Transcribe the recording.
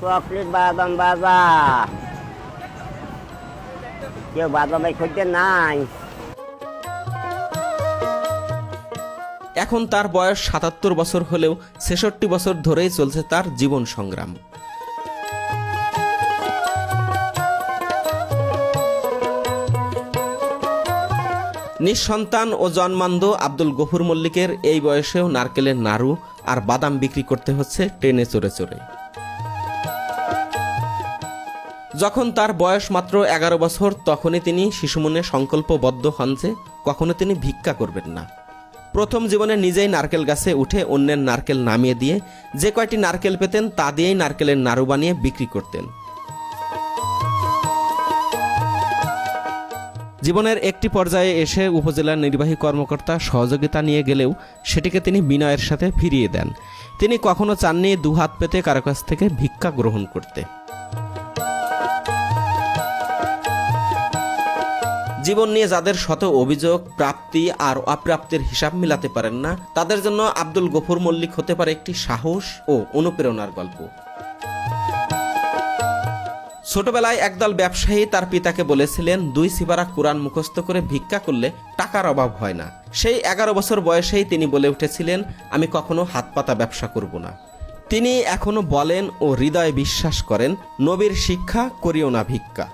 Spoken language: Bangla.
চকলেট বাদাম বাজা, কেউ বাদাম খুঁজতে নাই। এখন তার বয়স ৭৭ বছর হলেও ৬৬ বছর ধরেই চলছে তার জীবন সংগ্রাম। নিঃসন্তান ও জন্মান্ধ আব্দুল গফুর মল্লিকের এই বয়সেও নারকেলের নাড়ু আর বাদাম বিক্রি করতে হচ্ছে ট্রেনে চড়ে চড়ে। যখন তার বয়স মাত্র ১১ বছর তখনই তিনি শিশুমনে সংকল্পবদ্ধ হন যে কখনো তিনি ভিক্ষা করবেন না। প্রথম জীবনে নিজেই নারকেল গাছে উঠে অন্যের নারকেল নামিয়ে দিয়ে যে কয়টি নারকেল পেতেন তা দিয়েই নারকেলের নাড়ু বানিয়ে বিক্রি করতেন। জীবনের একটি পর্যায়ে এসে উপজেলার নির্বাহী কর্মকর্তা সহযোগিতা নিয়ে গেলেও সেটিকে তিনি বিনয়ের সাথে ফিরিয়ে দেন। তিনি কখনো চাননি দুহাত পেতে কারো কাছ থেকে ভিক্ষা গ্রহণ করতে। জীবন নিয়ে যাদের শত অভিযোগ, প্রাপ্তি আর অপ্রাপ্তির হিসাব মিলাতে পারেন না, তাদের জন্য আব্দুল গফুর মল্লিক হতে পারে একটি সাহস ও অনুপ্রেরণার গল্প। ছোটবেলায় একদল ব্যবসায়ী তার পিতাকে বলেছিলেন ২ সিপারা কুরআন মুখস্থ করে ভিক্ষা করলে টাকার অভাব হয় না। সেই ১১ বছর বয়সেই তিনি বলে উঠেছিলেন, আমি কখনো হাত পাতা ব্যবসা করব না। তিনি এখনো বলেন ও হৃদয়ে বিশ্বাস করেন, নবীর শিক্ষা করিও না ভিক্ষা।